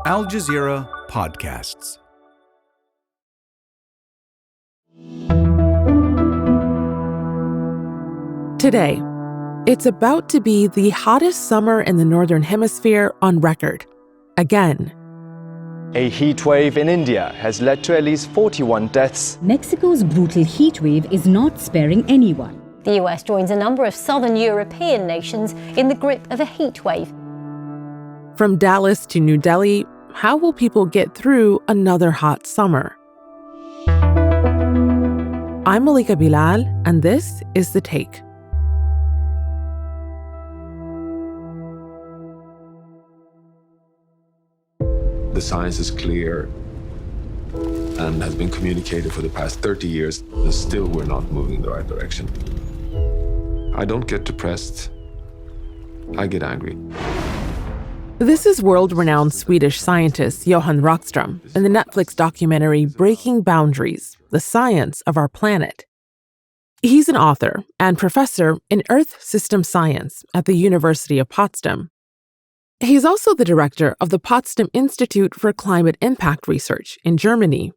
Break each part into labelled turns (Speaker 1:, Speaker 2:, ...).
Speaker 1: Al Jazeera Podcasts.
Speaker 2: Today, it's about to be the hottest summer in the Northern Hemisphere on record. Again.
Speaker 3: A heatwave in India has led to at least 41 deaths.
Speaker 4: Mexico's brutal heatwave is not sparing anyone.
Speaker 5: The US joins a number of southern European nations in the grip of a heatwave.
Speaker 2: From Dallas to New Delhi, how will people get through another hot summer? I'm Malika Bilal, and this is The Take.
Speaker 6: The science is clear and has been communicated for the past 30 years, and still we're not moving in the right direction. I don't get depressed. I get angry.
Speaker 2: This is world-renowned Swedish scientist Johan Rockström in the Netflix documentary Breaking Boundaries, The Science of Our Planet. He's an author and professor in Earth System Science at the University of Potsdam. He's also the director of the Potsdam Institute for Climate Impact Research in Germany.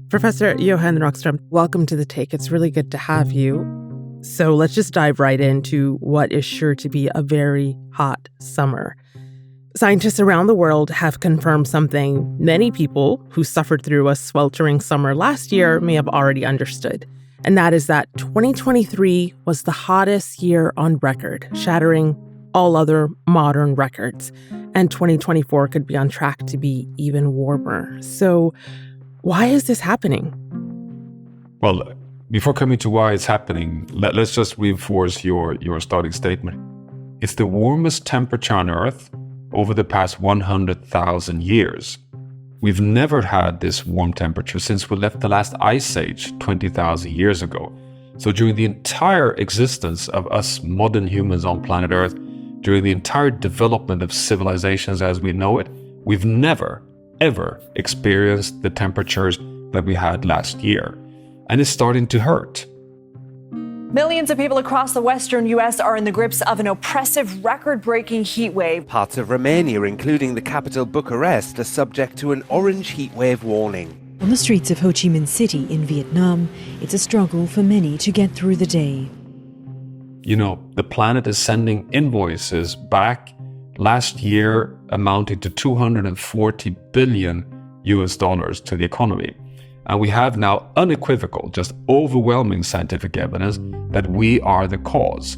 Speaker 2: Professor Johan Rockström, welcome to The Take. It's really good to have you. So let's just dive right into what is sure to be a very hot summer. Scientists around the world have confirmed something many people who suffered through a sweltering summer last year may have already understood. And that is that 2023 was the hottest year on record, shattering all other modern records. And 2024 could be on track to be even warmer. So why is this happening?
Speaker 7: Well, before coming to why it's happening, let's just reinforce your starting statement. It's the warmest temperature on Earth over the past 100,000 years. We've never had this warm temperature since we left the last ice age 20,000 years ago. So during the entire existence of us modern humans on planet Earth, during the entire development of civilizations as we know it, we've never, ever experienced the temperatures that we had last year. And it's starting to hurt.
Speaker 8: Millions of people across the western U.S. are in the grips of an oppressive, record-breaking heat wave.
Speaker 9: Parts of Romania, including the capital Bucharest, are subject to an orange heat wave warning.
Speaker 10: On the streets of Ho Chi Minh City in Vietnam, it's a struggle for many to get through the day.
Speaker 7: You know, the planet is sending invoices back last year amounting to $240 billion to the economy. And we have now unequivocal, just overwhelming scientific evidence that we are the cause.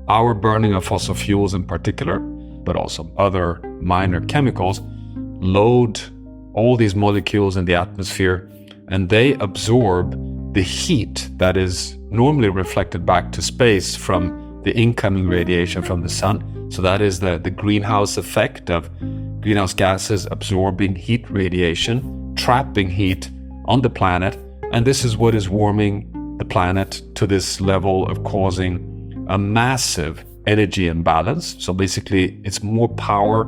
Speaker 7: Our burning of fossil fuels in particular, but also other minor chemicals, load all these molecules in the atmosphere, and they absorb the heat that is normally reflected back to space from the incoming radiation from the sun. So that is the greenhouse effect of greenhouse gases absorbing heat radiation, trapping heat on the planet, and this is what is warming the planet to this level of causing a massive energy imbalance. So basically, it's more power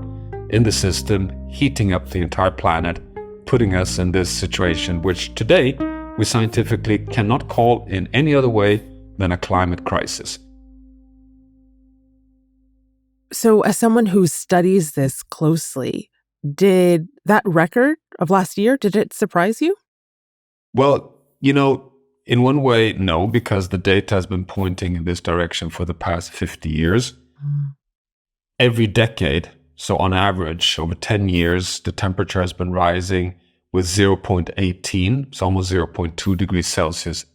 Speaker 7: in the system, heating up the entire planet, putting us in this situation, which today we scientifically cannot call in any other way than a climate crisis.
Speaker 2: So as someone who studies this closely, did that record of last year, did it surprise you?
Speaker 7: Well, you know, in one way, no, because the data has been pointing in this direction for the past 50 years. Every decade, so on average, over 10 years, the temperature has been rising with 0.18, so almost 0.2 degrees Celsius.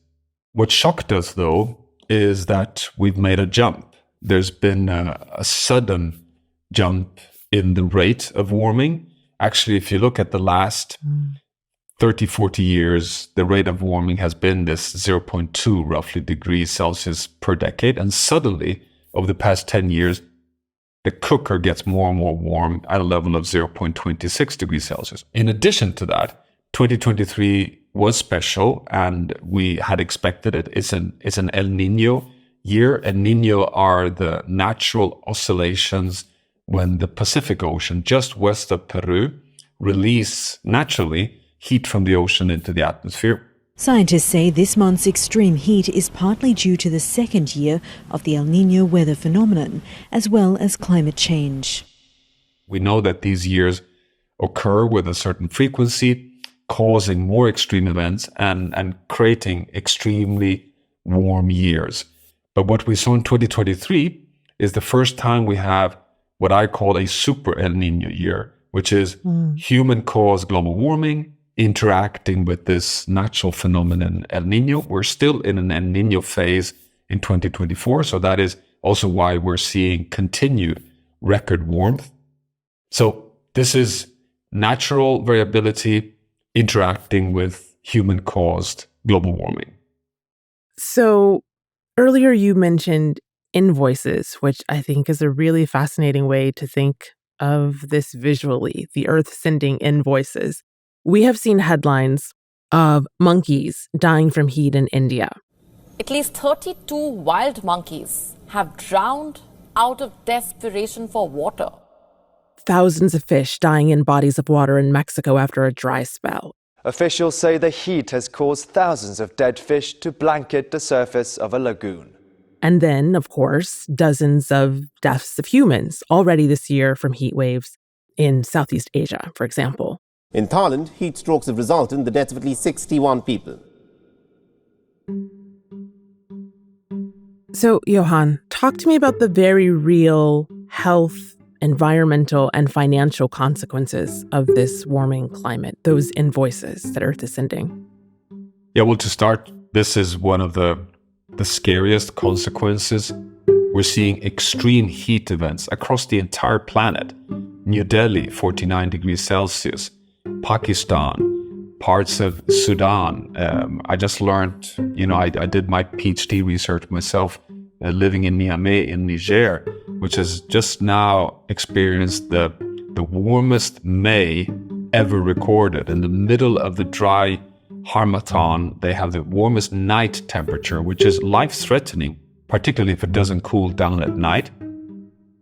Speaker 7: What shocked us, though, is that we've made a jump. There's been a sudden jump in the rate of warming. Actually, if you look at the last 30, 40 years, the rate of warming has been this 0.2 roughly degrees Celsius per decade. And suddenly, over the past 10 years, the cooker gets more and more warm at a level of 0.26 degrees Celsius. In addition to that, 2023 was special and we had expected it. It's an El Nino year. El Nino are the natural oscillations when the Pacific Ocean, just west of Peru, release naturally heat from the ocean into the atmosphere.
Speaker 10: Scientists say this month's extreme heat is partly due to the second year of the El Nino weather phenomenon, as well as climate change.
Speaker 7: We know that these years occur with a certain frequency, causing more extreme events and creating extremely warm years. But what we saw in 2023 is the first time we have what I call a super El Nino year, which is human-caused global warming interacting with this natural phenomenon El Nino. We're still in an El Nino phase in 2024, so that is also why we're seeing continued record warmth. So this is natural variability interacting with human-caused global warming.
Speaker 2: So earlier you mentioned invoices, which I think is a really fascinating way to think of this visually, the Earth sending invoices. We have seen headlines of monkeys dying from heat in India.
Speaker 11: At least 32 wild monkeys have drowned out of desperation for water.
Speaker 2: Thousands of fish dying in bodies of water in Mexico after a dry spell.
Speaker 3: Officials say the heat has caused thousands of dead fish to blanket the surface of a lagoon.
Speaker 2: And then, of course, dozens of deaths of humans already this year from heat waves in Southeast Asia, for example.
Speaker 12: In Thailand, heat strokes have resulted in the deaths of at least 61 people.
Speaker 2: So, Johan, talk to me about the very real health, environmental, and financial consequences of this warming climate, those invoices that Earth is sending.
Speaker 7: Yeah, well, to start, this is one of the scariest consequences. We're seeing extreme heat events across the entire planet. New Delhi, 49 degrees Celsius. Pakistan, parts of Sudan. I just learned, I did my PhD research myself living in Niamey in Niger, which has just now experienced the warmest May ever recorded. In the middle of the dry Harmattan, they have the warmest night temperature, which is life-threatening, particularly if it doesn't cool down at night.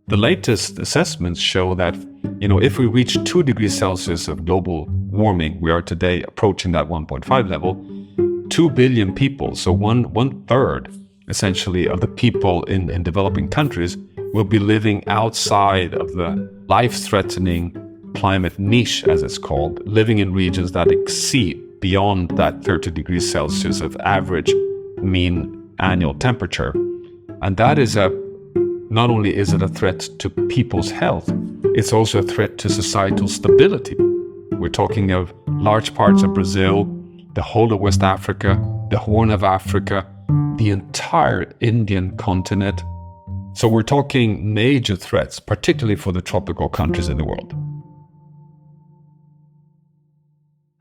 Speaker 7: The latest assessments show that, if we reach 2 degrees Celsius of global warming, we are today approaching that 1.5 level, 2 billion people, so one third, essentially, of the people in developing countries will be living outside of the life-threatening climate niche, as it's called, living in regions that exceed beyond that 30 degrees Celsius of average mean annual temperature. And that is not only is it a threat to people's health, it's also a threat to societal stability. We're talking of large parts of Brazil, the whole of West Africa, the Horn of Africa, the entire Indian continent. So we're talking major threats, particularly for the tropical countries in the world.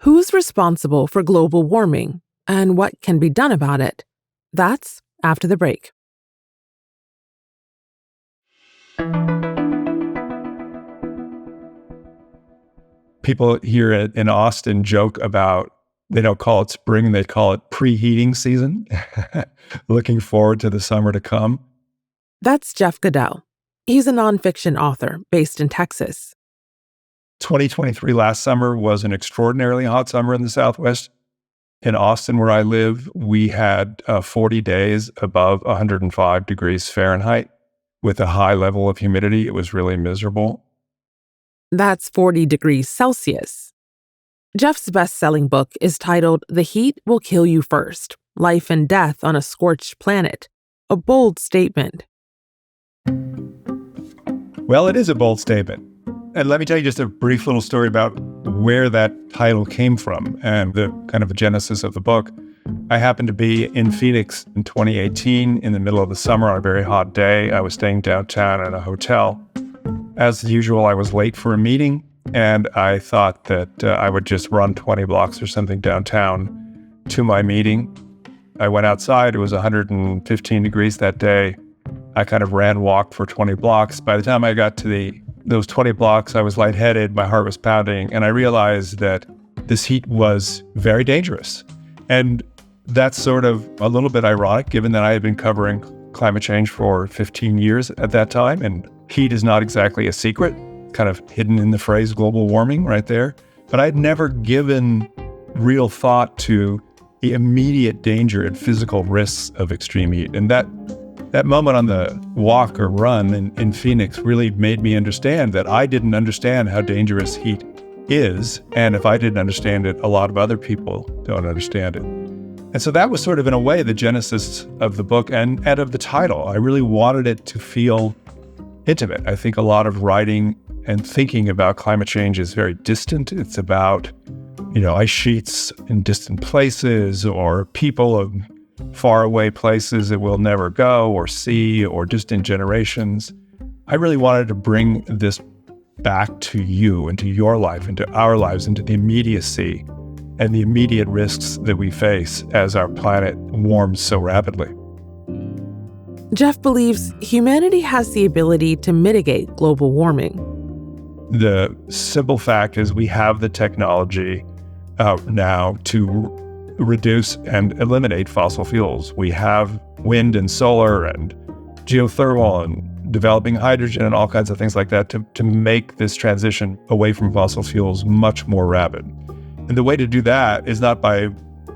Speaker 2: Who's responsible for global warming and what can be done about it? That's after the break.
Speaker 13: People here in Austin joke about, they don't call it spring, they call it preheating season. Looking forward to the summer to come.
Speaker 2: That's Jeff Goodell. He's a nonfiction author based in Texas.
Speaker 13: 2023 last summer was an extraordinarily hot summer in the Southwest. In Austin, where I live, we had 40 days above 105 degrees Fahrenheit with a high level of humidity. It was really miserable.
Speaker 2: That's 40 degrees Celsius. Jeff's best-selling book is titled The Heat Will Kill You First: Life and Death on a Scorched Planet. A bold statement.
Speaker 13: Well, it is a bold statement. And let me tell you just a brief little story about where that title came from and the kind of the genesis of the book. I happened to be in Phoenix in 2018 in the middle of the summer on a very hot day. I was staying downtown at a hotel. As usual, I was late for a meeting, and I thought that I would just run 20 blocks or something downtown to my meeting. I went outside. It was 115 degrees that day. I kind of walked for 20 blocks. By the time I got to those 20 blocks, I was lightheaded, my heart was pounding, and I realized that this heat was very dangerous. And that's sort of a little bit ironic, given that I had been covering climate change for 15 years at that time, and heat is not exactly a secret, kind of hidden in the phrase global warming right there. But I'd never given real thought to the immediate danger and physical risks of extreme heat. And that That moment on the walk or run in Phoenix really made me understand that I didn't understand how dangerous heat is. And if I didn't understand it, a lot of other people don't understand it. And so that was sort of, in a way, the genesis of the book and of the title. I really wanted it to feel intimate. I think a lot of writing and thinking about climate change is very distant. It's about, ice sheets in distant places or people of faraway places that we'll never go or see or distant generations. I really wanted to bring this back to you, into your life, into our lives, into the immediacy and the immediate risks that we face as our planet warms so rapidly.
Speaker 2: Jeff believes humanity has the ability to mitigate global warming.
Speaker 13: The simple fact is we have the technology now to reduce and eliminate fossil fuels. We have wind and solar and geothermal and developing hydrogen and all kinds of things like that to make this transition away from fossil fuels much more rapid. And the way to do that is not by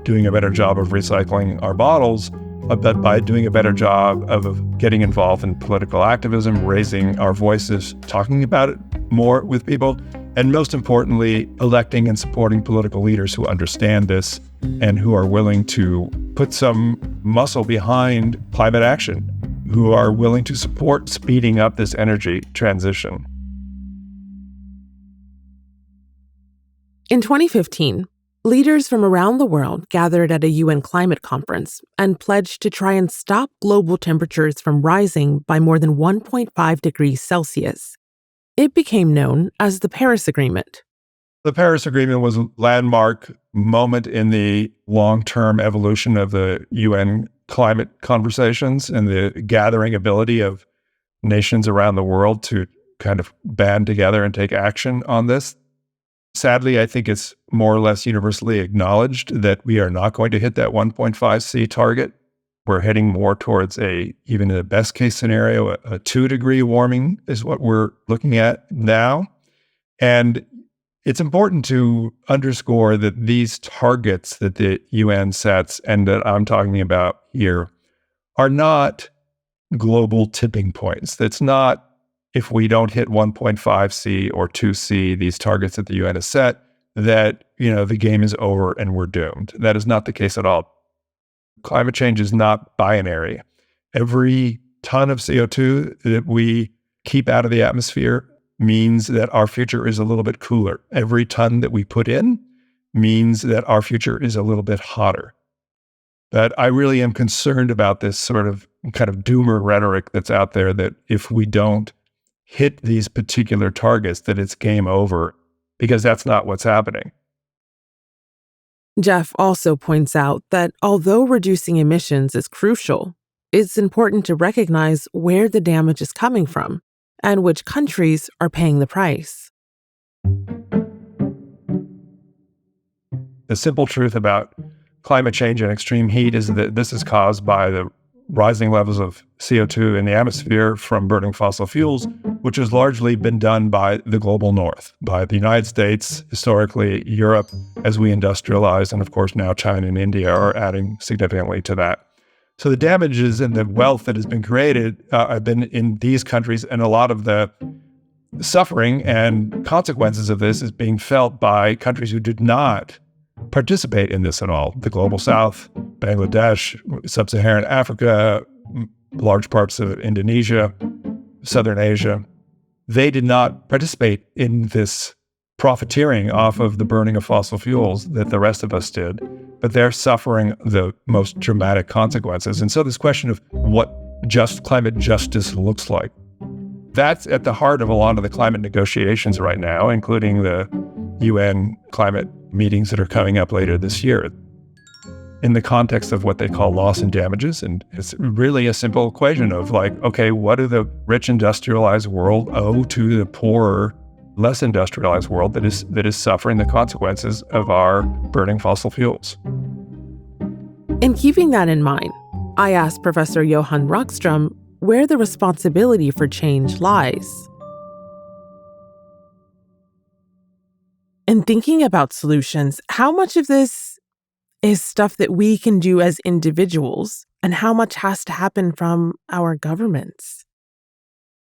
Speaker 13: doing a better job of recycling our bottles, but by doing a better job of getting involved in political activism, raising our voices, talking about it more with people, and most importantly, electing and supporting political leaders who understand this and who are willing to put some muscle behind climate action, who are willing to support speeding up this energy transition.
Speaker 2: In 2015, leaders from around the world gathered at a UN climate conference and pledged to try and stop global temperatures from rising by more than 1.5 degrees Celsius. It became known as the Paris Agreement.
Speaker 13: The Paris Agreement was a landmark moment in the long-term evolution of the UN climate conversations and the gathering ability of nations around the world to kind of band together and take action on this. Sadly, I think it's more or less universally acknowledged that we are not going to hit that 1.5 C target. We're heading more towards even in the best case scenario, a 2-degree warming is what we're looking at now. And it's important to underscore that these targets that the UN sets and that I'm talking about here are not global tipping points. That's not, if we don't hit 1.5 C or 2 C, these targets that the UN has set, that, the game is over and we're doomed. That is not the case at all. Climate change is not binary. Every ton of CO2 that we keep out of the atmosphere means that our future is a little bit cooler. Every ton that we put in means that our future is a little bit hotter. But I really am concerned about this sort of kind of doomer rhetoric that's out there, that if we don't hit these particular targets, that it's game over, because that's not what's happening.
Speaker 2: Jeff also points out that although reducing emissions is crucial, it's important to recognize where the damage is coming from and which countries are paying the price.
Speaker 13: The simple truth about climate change and extreme heat is that this is caused by the rising levels of CO2 in the atmosphere from burning fossil fuels, which has largely been done by the global north, by the United States, historically Europe, as we industrialize, and of course now China and India are adding significantly to that. So the damages and the wealth that has been created have been in these countries, and a lot of the suffering and consequences of this is being felt by countries who did not participate in this at all. The global south, Bangladesh, sub-Saharan Africa, large parts of Indonesia, Southern Asia, they did not participate in this profiteering off of the burning of fossil fuels that the rest of us did, but they're suffering the most dramatic consequences. And so this question of what climate justice looks like, that's at the heart of a lot of the climate negotiations right now, including the UN climate meetings that are coming up later this year, in the context of what they call loss and damages. And it's really a simple equation of okay, what do the rich industrialized world owe to the poorer, less industrialized world that is suffering the consequences of our burning fossil fuels?
Speaker 2: In keeping that in mind, I asked Professor Johan Rockström where the responsibility for change lies. In thinking about solutions, how much of this is stuff that we can do as individuals And how much has to happen from our governments?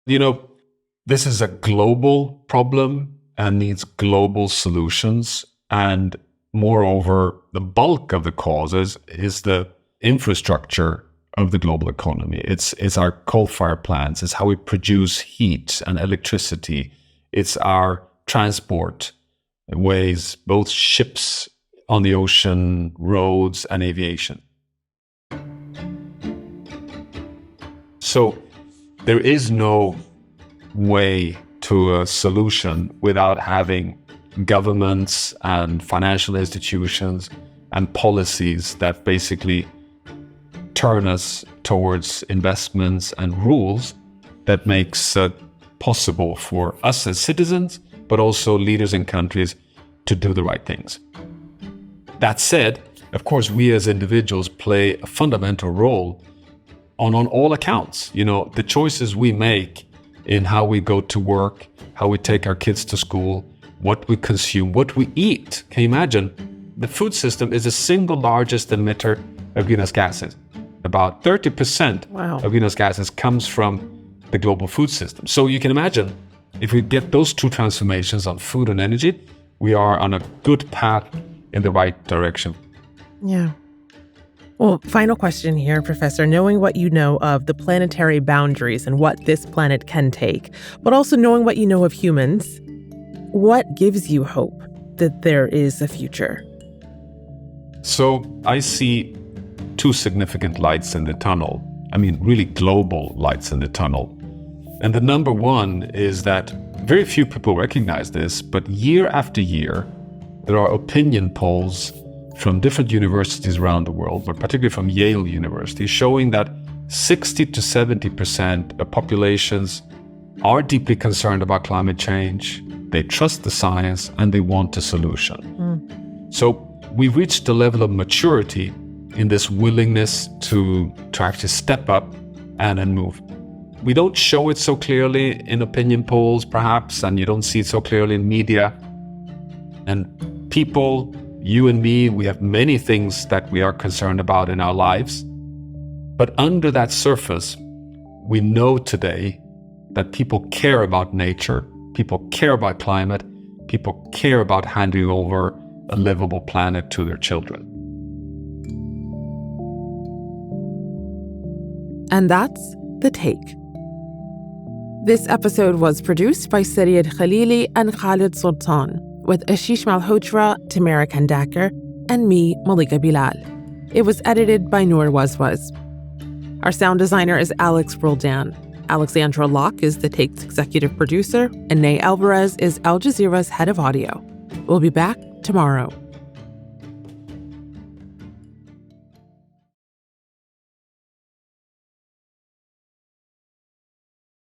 Speaker 7: This is a global problem and needs global solutions. And moreover, the bulk of the causes is the infrastructure of the global economy. It's our coal-fired plants. It's how we produce heat and electricity. It's our transport ways, both ships on the ocean, roads, and aviation. So there is no way to a solution without having governments and financial institutions and policies that basically turn us towards investments and rules that makes it possible for us as citizens, but also leaders in countries to do the right things. That said, of course, we as individuals play a fundamental role on all accounts. The choices we make in how we go to work, how we take our kids to school, what we consume, what we eat. Can you imagine? The food system is the single largest emitter of greenhouse gases. About 30% of greenhouse gases comes from the global food system. So you can imagine, if we get those two transformations on food and energy, we are on a good path in the right direction.
Speaker 2: Yeah. Well, final question here, Professor. Knowing what you know of the planetary boundaries and what this planet can take, but also knowing what you know of humans, what gives you hope that there is a future?
Speaker 7: So I see two significant lights in the tunnel. Really global lights in the tunnel. And the number one is that very few people recognize this, but year after year, there are opinion polls from different universities around the world, but particularly from Yale University, showing that 60 to 70% of populations are deeply concerned about climate change. They trust the science and they want a solution. So we've reached a level of maturity in this willingness to actually step up and move. We don't show it so clearly in opinion polls, perhaps, and you don't see it so clearly in media. And people, you and me, we have many things that we are concerned about in our lives. But under that surface, we know today that people care about nature, people care about climate, people care about handing over a livable planet to their children.
Speaker 2: And that's The Take. This episode was produced by Sarí el-Khalili and Khaled Soltan, with Ashish Malhotra, Tamara Khandaker, and me, Malika Bilal. It was edited by Noor Wazwaz. Our sound designer is Alex Roldan. Alexandra Locke is The Take's executive producer, and Ney Alvarez is Al Jazeera's head of audio. We'll be back tomorrow.